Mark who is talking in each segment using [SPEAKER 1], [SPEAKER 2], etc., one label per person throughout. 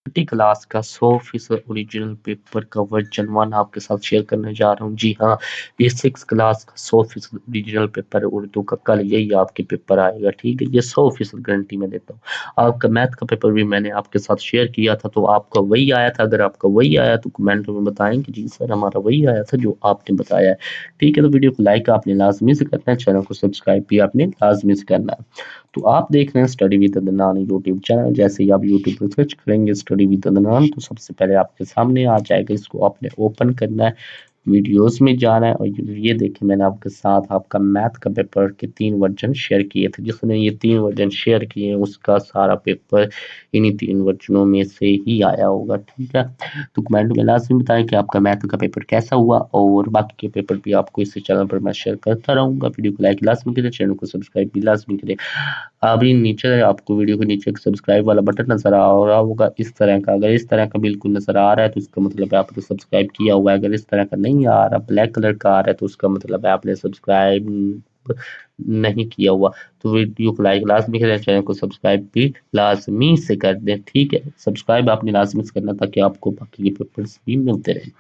[SPEAKER 1] छठी class का 100% original paper का version 1 आपके साथ शेयर करने जा रहा हूँ। जी हाँ, ये 6 क्लास का 100% ओरिजिनल पेपर है उर्दू का। कल यही आपके पेपर आएगा, ठीक है? ये 100% गारंटी मैं देता हूँ। आपका मैथ का पेपर भी मैंने आपके साथ शेयर किया था, तो आपका वही आया था। अगर आपका वही आया तो कमेंट में बताएं कि जी सर हमारा वही आया था जो आपने बताया है, ठीक है? तो वीडियो को लाइक आपने लाजमी से करना है, चैनल को सब्सक्राइब भी आपने लाजमी से करना है। तो आप देख रहे हैं study with Adnan YouTube channel. जैसे ही आप यूट्यूब पर सर्च करेंगे स्टडी विद अदनान, तो सबसे पहले आपके सामने आ जाएगा। इसको आपने ओपन करना है, वीडियोस में जाना है, और ये देखिए मैंने आपके साथ आपका मैथ का पेपर के 3 वर्जन शेयर किए थे। जिसने ये 3 वर्जन शेयर किए हैं उसका सारा पेपर इन्हीं 3 वर्जनों में से ही आया होगा, ठीक है? तो कमेंट में लाजमी बताएं कि आपका मैथ का पेपर कैसा हुआ, और बाकी के पेपर भी आपको इस चैनल पर मैं शेयर करता रहूंगा। वीडियो को लाइक लाजमी करें, चैनल को सब्सक्राइब भी लाजमी करें। अभी नीचे आपको वीडियो के नीचे एक सब्सक्राइब वाला बटन नजर आ रहा होगा इस तरह का। अगर इस तरह का बिल्कुल नजर आ रहा है तो इसका मतलब है आपने सब्सक्राइब किया हुआ है। अगर इस तरह का नहीं आ रहा, ब्लैक कलर का आ रहा है, तो उसका मतलब है आपने सब्सक्राइब नहीं किया हुआ। तो वीडियो को लाइक लाजमी करें, चैनल को सब्सक्राइब भी लाजमी से कर दें, ठीक है? सब्सक्राइब आपने लाजमी से करना ताकि आपको बाकी के पेपर्स भी मिलते रहें।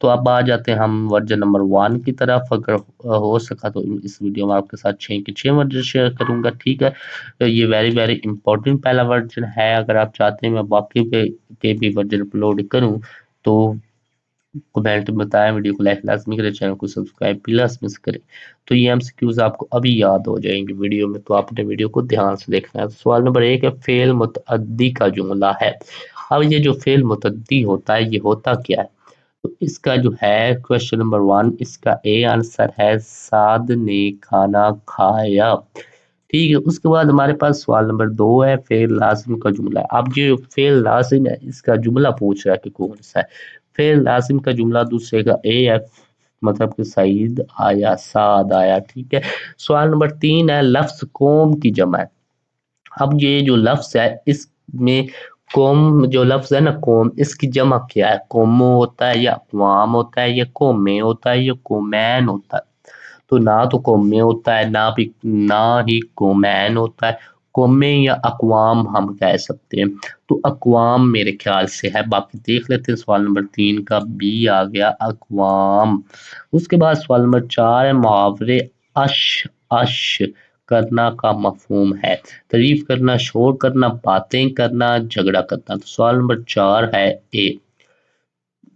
[SPEAKER 1] तो अब आ जाते हैं हम वर्जन नंबर 1 की तरफ। अगर हो सका तो इस वीडियो में आपके साथ 6 के 6 वर्जन शेयर करूंगा, ठीक है? तो ये वेरी वेरी इंपॉर्टेंट पहला वर्जन है। अगर आप चाहते हैं मैं बाकी के भी वर्जन अपलोड करूं तो कमेंट में बताएं। वीडियो को लाइक लाजमी करें, चैनल को सब्सक्राइब भी लाजमी से करें। तो ये एमसीक्यूज आपको अभी याद हो जाएंगे वीडियो में, तो आपने वीडियो को ध्यान से देखना है। तो सवाल नंबर 1 है, फेल मुतअद्दी का जुमला है। अब ये जो फेल मुतअद्दी होता है ये होता क्या है? तो इसका जो है क्वेश्चन नंबर 1, इसका ए आंसर है साद ने खाना खाया, ठीक है? उसके बाद हमारे पास सवाल नंबर 2 है, फेल लाजिम का जुमला है। अब जो फेल लाजिम है इसका जुमला पूछ रहा है कि कौन सा है। फेल लाजिम का जुमला दूसरे का ए है, मतलब कि सईद आया, साद आया, ठीक है? सवाल नंबर 3 है, लफ्ज कौम की जमा है। अब ये जो लफ्ज है इसमें कौम, जो लफ्ज है ना कौम, इसकी जमा क्या है? कौमो होता है या अक़वाम होता है या कौमे होता है या कौमैन होता है? तो ना तो कौमे होता है, ना ही कौमैन होता है। कौमे या अक़वाम हम कह सकते हैं। तो अक़वाम मेरे ख्याल से है। बाकी देख लेते हैं। सवाल नंबर 3 का बी आ गया, अक़वाम। उसके बाद सवाल नंबर 4 है, मुहावरे अश अश करना का मफहूम है। तारीफ करना, शोर करना, बातें करना, झगड़ा करना। तो सवाल नंबर 4 है ए,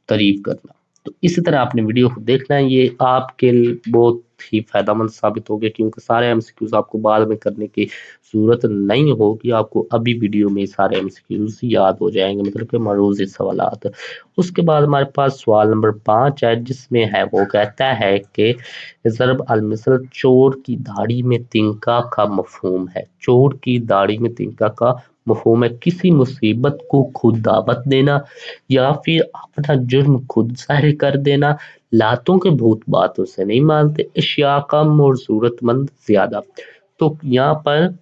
[SPEAKER 1] तारीफ करना। तो इसी तरह आपने वीडियो को देखना है, ये आपके लिए बहुत ही फायदेमंद साबित होगा, क्योंकि सारे एमसीक्यूज आपको बाद में करने की जरूरत नहीं होगी। आपको अभी वीडियो में सारे एमसीक्यूज याद हो जाएंगे, मतलब कि मरूजी सवालात। उसके बाद हमारे पास सवाल नंबर 5 है, जिसमें है वो कहता है कि ज़रब अल मिसल, चोर की दाढ़ी में तिनका का मफहूम है। चोर की दाढ़ी में तिनका का मफहूम है किसी मुसीबत को खुद दावत देना, या फिर अपना जुर्म खुद ज़ाहिर कर देना। लातों के भूत बातों से नहीं मानते, अशिया कम और जरूरतमंद ज्यादा। तो यहाँ पर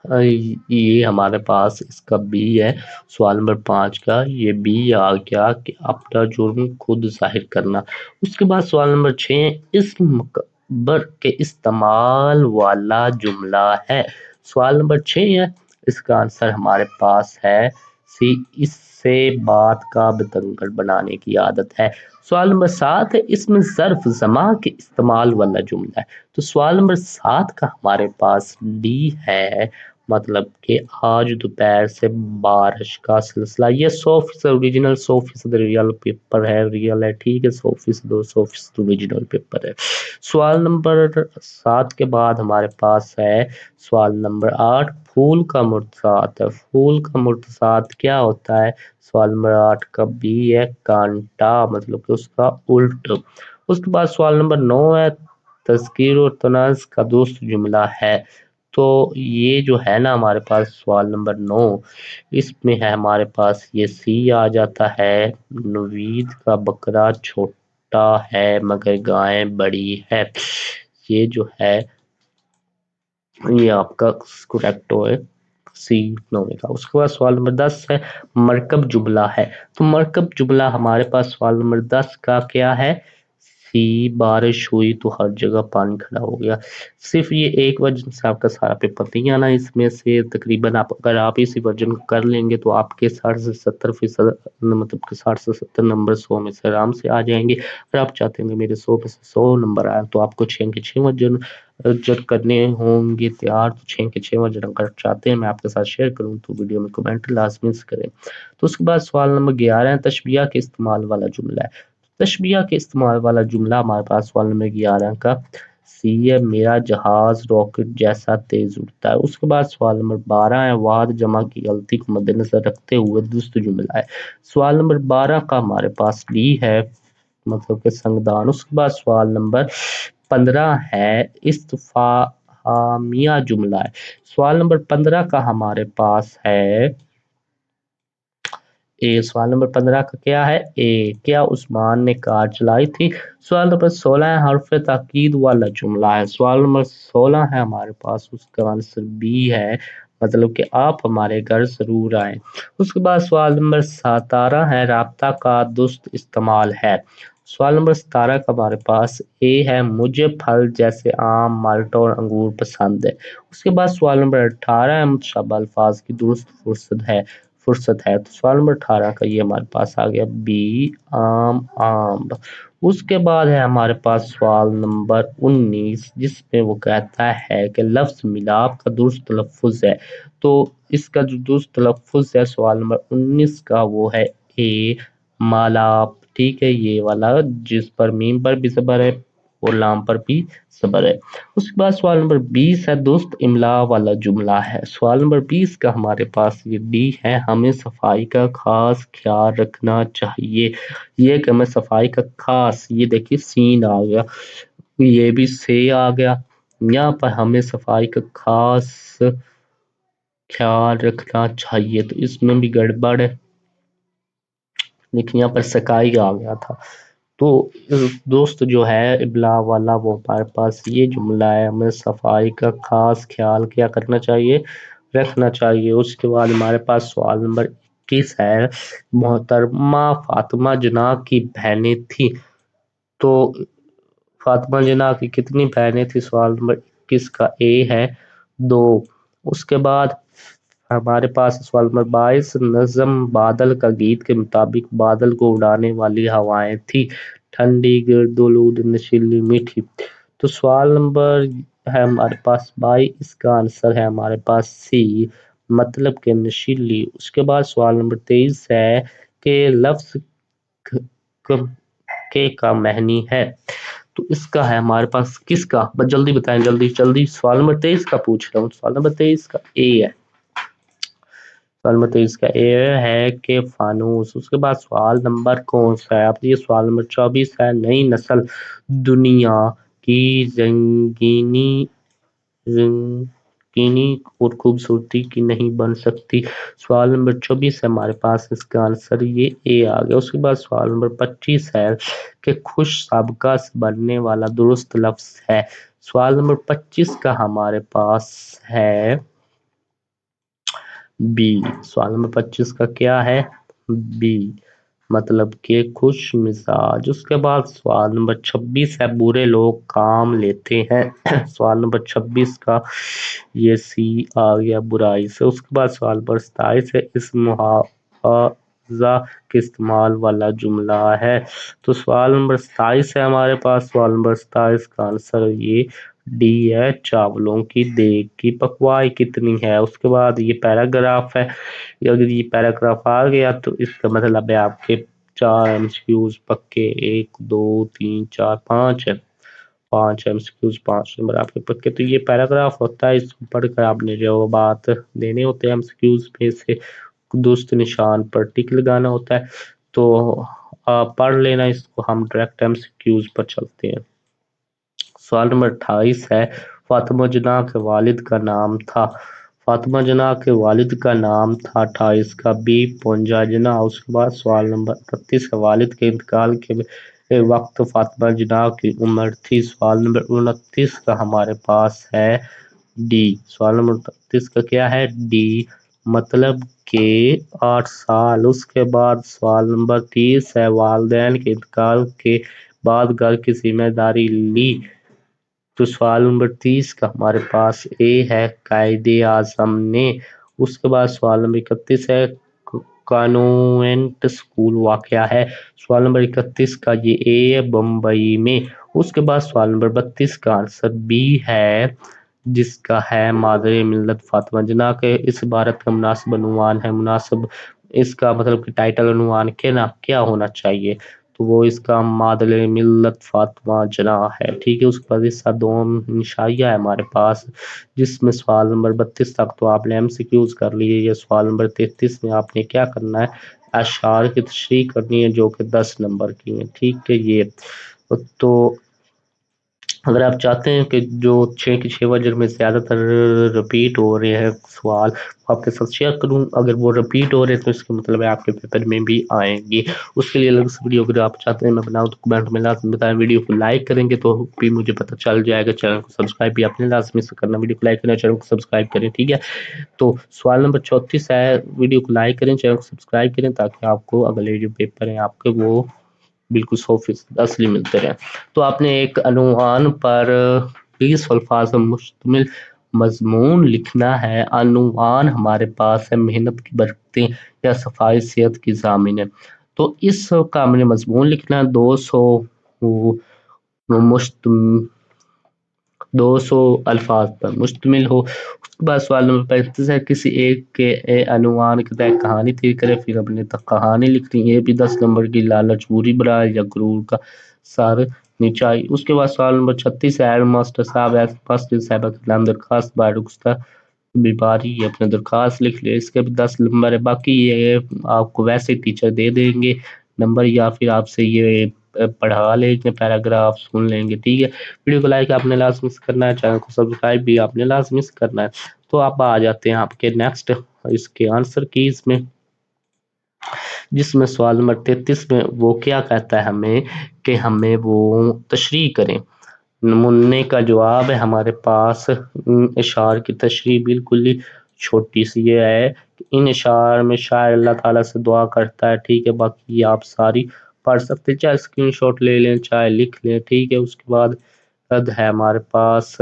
[SPEAKER 1] ये हमारे पास इसका बी है। सवाल नंबर 5 का ये बी आ गया कि अपना जुर्म खुद जाहिर करना। उसके बाद सवाल नंबर 6, इस्म मकबर के इस्तेमाल वाला जुमला है। सवाल नंबर 6 है, इसका आंसर हमारे पास है सी, इससे बात का बतंगड़ बनाने की आदत है। सवाल नंबर 7 है, इसमें ज़र्फ ज़मा के इस्तेमाल वाला जुमला है। तो सवाल नंबर 7 का हमारे पास डी है, मतलब कि आज दोपहर से बारिश का सिलसिला। ये 100% ओरिजिनल, 100% रियल पेपर है, रियल है, ठीक है? 100% 100% ओरिजिनल पेपर है। सवाल नंबर 7 के बाद हमारे पास है सवाल नंबर 8, फूल का मुर्तसात है। फूल का मुर्तसात क्या होता है? सवाल नंबर 8 का बी है, कांटा, मतलब कि उसका उल्ट। उसके बाद सवाल नंबर 9 है, तज़कीर और तनाज़ का दोस्त जुमला है। तो ये जो है ना हमारे पास सवाल नंबर 9, इसमें है हमारे पास ये सी आ जाता है, नवीद का बकरा छोटा है मगर गाय बड़ी है। ये जो है ये आपका करेक्ट है, सी होगा। उसके बाद सवाल नंबर 10 है, मरकब जुमला है। तो मरकब जुमला हमारे पास सवाल नंबर 10 का क्या है? सी बारिश हुई तो हर जगह पानी खड़ा हो गया। सिर्फ ये एक वर्जन से आपका सारा पेपर नहीं आना, इसमें से तकरीबन आप अगर आप इसी वर्जन को कर लेंगे तो आपके 60 से 70% मतलब कि 60 से 70 नंबर 100 में से आराम से आ जाएंगे। अगर आप चाहते हैं मेरे 100 में से 100 नंबर आए तो आपको 6 के 6 वर्जन जब करने होंगे तैयार, तो 6 के 6 वर्जन अगर चाहते हैं मैं आपके साथ शेयर करूं तो वीडियो में कमेंट लाजमी से करें। तो उसके बाद सवाल नंबर 11 है, तशबीह के इस्तेमाल वाला जुमला है। तशबीह के इस्तेमाल वाला जुमला हमारे पास सवाल नंबर 11 का सी है, मेरा जहाज रॉकेट जैसा तेज उड़ता है। उसके बाद सवाल नंबर 12 है, वाद जमा की गलती को मद्देनजर रखते हुए दुरुस्त जुमला है। सवाल नंबर 12 का हमारे पास डी है, मतलब के संगदान। उसके बाद सवाल नंबर 15 है, इस्तिफहामिया जुमला है। सवाल नंबर 15 का हमारे पास है ए। सवाल नंबर 15 का क्या है? ए, क्या उस्मान ने कार चलाई थी? सवाल नंबर 16 है, हर्फ ताकीद वाला जुमला है। सवाल नंबर 16 है हमारे पास, उसका आंसर बी है, मतलब कि आप हमारे घर जरूर आए। उसके बाद सवाल नंबर 17 है, राब्ता का दुरुस्त इस्तेमाल है। सवाल नंबर 17 का हमारे पास ए है, मुझे फल जैसे आम, माल्टा और अंगूर पसंद है। उसके बाद सवाल नंबर 18 है, मुतशाबह अल्फाज की दुरुस्त फुर्सत है। तो सवाल नंबर 18 का ये हमारे पास आ गया बी, आम, आम। उसके बाद है हमारे पास सवाल नंबर 19, जिसमें वो कहता है कि लफ्ज मिलाप का दुरुस्त तलफ़ुज़ है। तो इसका जो दुरुस्त तलफ़ुज़ है सवाल नंबर 19 का वो है ए, मालाप। ठीक है, ये वाला जिस पर मीम पर भी ज़बर है और लाम पर भी ज़बर है। उसके बाद सवाल नंबर 20 है, दोस्त इमला वाला जुमला है। सवाल नंबर 20 का हमारे पास ये डी है, हमें सफाई का खास ख्याल रखना चाहिए। ये कि हमें सफाई का खास, ये देखिए सीन आ गया, ये भी से आ गया। यहाँ पर हमें सफाई का खास ख्याल रखना चाहिए, तो इसमें भी गड़बड़ है, लेकिन यहाँ पर सकाई आ गया था। तो दोस्त जो है इबला वाला वो हमारे पास ये जुमला है, हमें सफाई का खास ख्याल क्या करना चाहिए, रखना चाहिए। उसके बाद हमारे पास सवाल नंबर 21 है, मोहतरमा फातिमा जना की बहनें थी। तो फातिमा जना की कितनी बहनें थी? सवाल नंबर 21 का ए है, 2। उसके बाद हमारे पास सवाल नंबर 22, नज़्म बादल का गीत के मुताबिक बादल को उड़ाने वाली हवाएं थी, ठंडी, गिर्द-ओ-लूद, नशीली, मीठी। तो सवाल नंबर है हमारे पास 22, इसका आंसर है हमारे पास सी, मतलब के नशीली। उसके बाद सवाल नंबर 23 है कि लफ्ज के का महनी है। तो इसका है हमारे पास किसका? बस जल्दी बताएं, जल्दी जल्दी। सवाल नंबर 23 का पूछ रहा हूँ, सवाल नंबर 23 का ए है। सवाल नंबर 23 का ए है कि फानूस। उसके बाद सवाल नंबर कौन सा है? आप ये सवाल नंबर 24 है, नई नस्ल दुनिया की रंगीनी और खूबसूरती की नहीं बन सकती। सवाल नंबर 24 है हमारे पास, इसका आंसर ये ए आ गया। उसके बाद सवाल नंबर 25 है कि खुश सबका से बनने वाला दुरुस्त लफ्ज है। सवाल नंबर 25 का हमारे पास है बी। सवाल नंबर 25 का क्या है? बी, मतलब कि खुश मिजाज। उसके बाद सवाल नंबर 26 है, बुरे लोग काम लेते हैं। सवाल नंबर 26 का ये सी आ गया, बुराई से। उसके बाद सवाल नंबर 27 है, इस मुहावजा के इस्तेमाल वाला जुमला है। तो सवाल नंबर 27 है हमारे पास, सवाल नंबर 27 का आंसर ये डी है, चावलों की देग की पकवाई कितनी है। उसके बाद ये पैराग्राफ है, अगर ये पैराग्राफ आ गया तो इसका मतलब है आपके 4 एमसीक्यूज पक्के, 1 2 3 4 5 है, 5 एमसीक्यूज, 5 नंबर आपके पक्के। तो ये पैराग्राफ होता है, इसको पढ़कर आपने जो बात देने होते हैं एमसीक्यूज में से दुरुस्त निशान पर टिक लगाना होता है। तो आप पढ़ लेना इसको, हम डायरेक्ट एमसीक्यूज पर चलते हैं। सवाल नंबर 28 है, फातिमा जना के वालिद का नाम था। फातिमा जना के वालिद का नाम था 28 का बी, पुंजा जना। उसके बाद सवाल नंबर 29 है, वालिद के इंतकाल के वक्त फातिमा जना की उम्र थी। सवाल नंबर 29 का हमारे पास है डी। सवाल नंबर 29 का क्या है? डी, मतलब के 8 साल। उसके बाद सवाल नंबर 30 है, वालदैन के इंतकाल के بعد گھر کی ذمہ داری لی۔ تو سوال نمبر 30 کا ہمارے پاس اے ہے قائد اعظم نے۔ اس کے بعد سوال نمبر 31 ہے کانوینٹ اسکول واقع ہے۔ سوال نمبر 31 کا یہ اے ہے بمبئی میں۔ اس کے بعد سوال نمبر 32 کا آنسر بی ہے جس کا ہے مادر ملت فاطمہ جناح کے اس عبارت کا مناسب عنوان ہے، مناسب اس کا مطلب کہ ٹائٹل عنوان کیا ہونا چاہیے، تو وہ اس کا مادر ملت فاطمہ جناح ہے، ٹھیک ہے۔ اس کے بعد اس کا دوم نشائیہ ہے ہمارے پاس، جس میں سوال نمبر 32 تک تو آپ نے ایم سی کیوز کر لیے، یہ سوال نمبر 33 میں آپ نے کیا کرنا ہے، اشعار کی تشریح کرنی ہے جو کہ 10 نمبر کی ہیں، ٹھیک ہے۔ یہ تو اگر آپ چاہتے ہیں کہ جو 6 کے 6 وجر میں زیادہ تر رپیٹ ہو رہے ہیں سوال آپ کے ساتھ شیئر کروں، اگر وہ رپیٹ ہو رہے ہیں تو اس کا مطلب ہے آپ کے پیپر میں بھی آئیں گے۔ اس کے لیے الگ سے ویڈیو اگر آپ چاہتے ہیں میں بناؤں تو کمنٹ میں لازم بتائیں، ویڈیو کو لائک کریں گے تو بھی مجھے پتہ چل جائے گا، چینل کو سبسکرائب بھی آپ نے لازمی سے کرنا، ویڈیو کو لائک کرنا، چینل کو سبسکرائب کریں، ٹھیک ہے۔ تو سوال نمبر 34 ہے، ویڈیو کو لائک کریں، چینل کو سبسکرائب کریں تاکہ آپ کو اگلے جو پیپر ہیں آپ کے وہ بالکل 100% اصلی ملتے رہیں۔ تو آپ نے ایک عنوان پر 20 الفاظ مشتمل مضمون لکھنا ہے۔ عنوان ہمارے پاس ہے محنت کی برکتیں یا صفائی صحت کی ضامنیں، تو اس کا ہم نے مضمون لکھنا ہے 200 الفاظ پر مشتمل ہو۔ اس کے بعد سوال نمبر 35 ہے کسی ایک کے عنوان کے تحت کہانی تیر کرے، پھر اپنے تک کہانی لکھنی، یہ بھی 10 نمبر کی، لالچ بری برائے یا غرور کا سر نیچائی۔ اس کے بعد سوال نمبر 36 ہے ہیڈ ماسٹر صاحب ماسٹر صاحبہ کے نام درخواست بارگزار بیماری ہے، اپنے درخواست لکھ لے، اس کے بھی 10 نمبر ہے، باقی یہ آپ کو ویسے ٹیچر دے دیں گے نمبر یا پھر آپ سے یہ پڑھا لیں گے، پیراگراف سن لیں گے، ٹھیک ہے۔ ویڈیو کو لائک آپ نے لازمی سے کرنا ہے، چینل کو سبسکرائب بھی آپ نے لازمی سے کرنا ہے۔ تو آپ آ جاتے ہیں آپ کے نیکسٹ اس کے آنسر کیز میں، جس میں سوال نمبر 33 میں وہ کیا کہتا ہے ہمیں کہ ہمیں وہ تشریح کریں۔ نمونے کا جواب ہے ہمارے پاس اشعار کی تشریح بالکل ہی چھوٹی سی یہ ہے کہ ان اشعار میں شاعر اللہ تعالیٰ سے دعا کرتا ہے، ٹھیک ہے، باقی یہ آپ ساری پڑھ سکتے ہیں، چاہے اسکرین شاٹ لے لیں چاہے لکھ لیں، ٹھیک ہے۔ اس کے بعد ہے ہمارے پاس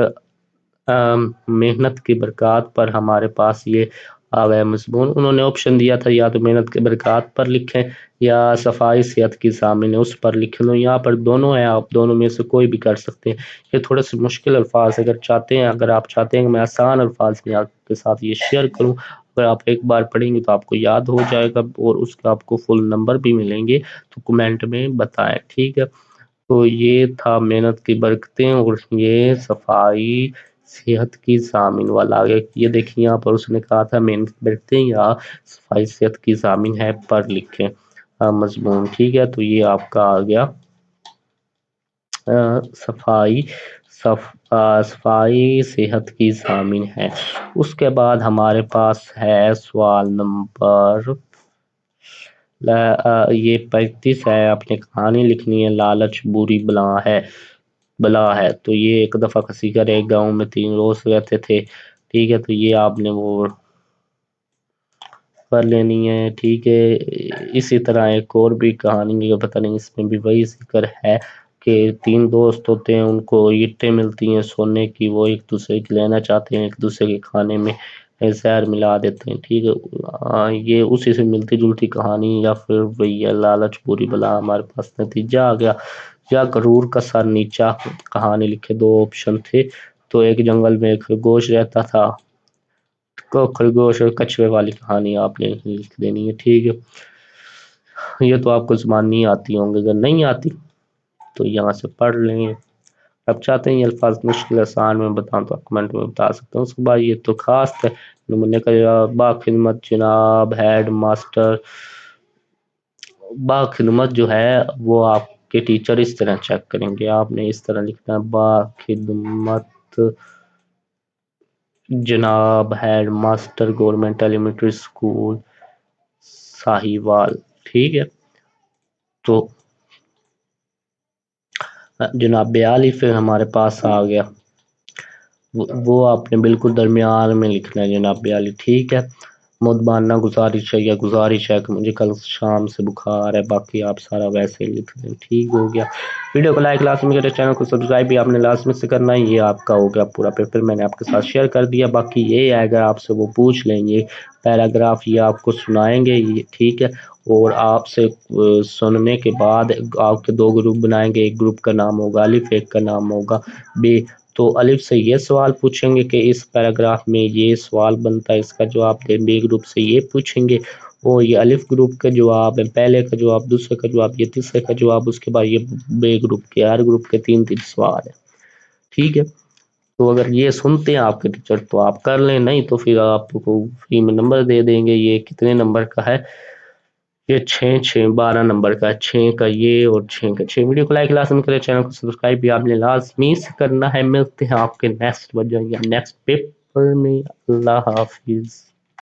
[SPEAKER 1] محنت کی برکات پر ہمارے پاس یہ آ گیا مضمون، انہوں نے آپشن دیا تھا یا تو محنت کی برکات پر لکھیں یا صفائی صحت کی ضامن اس پر لکھ لو، یہاں پر دونوں ہیں، آپ دونوں میں سے کوئی بھی کر سکتے ہیں۔ یہ تھوڑے سے مشکل الفاظ اگر آپ چاہتے ہیں کہ میں آسان الفاظ میں آپ کے ساتھ یہ شیئر کروں، اگر آپ ایک بار پڑھیں گے تو آپ کو یاد ہو جائے گا اور اس کا آپ کو فل نمبر بھی ملیں گے، تو کمنٹ میں بتائیں، ٹھیک ہے۔ تو یہ تھا محنت کی برکتیں اور یہ صفائی صحت کی ضامن والا، یہ دیکھیں یہاں پر اس نے کہا تھا محنت کی برکتیں یا صفائی صحت کی ضامن ہے پر لکھیں مضمون، ٹھیک ہے۔ تو یہ آپ کا آ گیا صفائی صحت کی ضامن ہے۔ اس کے بعد ہمارے پاس ہے سوال نمبر یہ 35 ہے، اپنی کہانی لکھنی ہے، لالچ بری بلا ہے، تو یہ ایک دفعہ کسی گھر ایک گاؤں میں 3 روز رہتے تھے، ٹھیک ہے، تو یہ آپ نے وہ کر لینی ہے، ٹھیک ہے۔ اسی طرح ایک اور بھی کہانی پتہ نہیں اس میں بھی وہی ذکر ہے کہ 3 دوست ہوتے ہیں، ان کو اینٹیں ملتی ہیں سونے کی، وہ ایک دوسرے کی لینا چاہتے ہیں، ایک دوسرے کے کھانے میں زہر ملا دیتے ہیں، ٹھیک ہے۔ یہ اسی سے ملتی جلتی کہانی یا پھر وہی لالچ بری بلا، ہمارے پاس نتیجہ آ گیا یا غرور کا سر نیچا کہانی لکھے، 2 آپشن تھے، تو ایک جنگل میں ایک خرگوش رہتا تھا، خرگوش اور کچھوے والی کہانی آپ نے لکھ دینی ہے، ٹھیک ہے۔ یہ تو آپ کو زبان نہیں آتی ہوں گے، اگر نہیں آتی تو یہاں سے پڑھ لیں گے، اب چاہتے ہیں یہ الفاظ مشکل آسان میں بتاؤں تو آپ کمنٹ میں بتا سکتے ہیں۔ اس کے بعد یہ تو خاص ہے نمونے کا جواب، باخدمت جناب ہیڈ ماسٹر، باخدمت جو ہے وہ آپ کے ٹیچر اس طرح چیک کریں گے، آپ نے اس طرح لکھنا ہے باخدمت جناب head master government elementary school Sahiwal, ٹھیک ہے۔ تو جناب 42 پھر ہمارے پاس آ گیا، وہ آپ نے بالکل درمیان میں لکھنا ہے جناب 42، ٹھیک ہے۔ मुदबाना गुजारिश है या गुजारिश है कि मुझे कल शाम से बुखार है, बाकी आप सारा वैसे ही लिख दें। ठीक हो गया। वीडियो को लाइक लाजमी करें, चैनल को सब्सक्राइब भी आपने लाजमी से करना है। ये आपका हो गया पूरा पेपर, मैंने आपके साथ शेयर कर दिया। बाकी ये है अगर आपसे वो पूछ लेंगे पैराग्राफ, ये आपको सुनाएंगे, ये ठीक है। और आपसे सुनने के बाद आपके दो ग्रुप बनाएंगे, एक ग्रुप का नाम होगा अलिफ, एक का नाम होगा बे। तो अलिफ से ये सवाल पूछेंगे कि इस पैराग्राफ में ये सवाल बनता है, इसका जवाब दें। बे ग्रुप से ये पूछेंगे और ये अलिफ ग्रुप का जवाब है, पहले का जवाब, दूसरे का जवाब, ये तीसरे का जवाब, उसके बाद ये बे ग्रुप के, हर ग्रुप के तीन तीन सवाल है। ठीक है। तो अगर ये सुनते हैं आपके टीचर तो आप कर लें, नहीं तो फिर आपको फ्री में नंबर दे देंगे। ये कितने नंबर का है? ये 6 6 12 नंबर का, 6 का ये और 6 का 6। वीडियो को लाइक लाजमी करें, चैनल को सब्सक्राइब भी आपने लाजमी से करना है। मिलते हैं आपके नेक्स्ट वजह या नेक्स्ट पेपर में। अल्लाह हाफिज।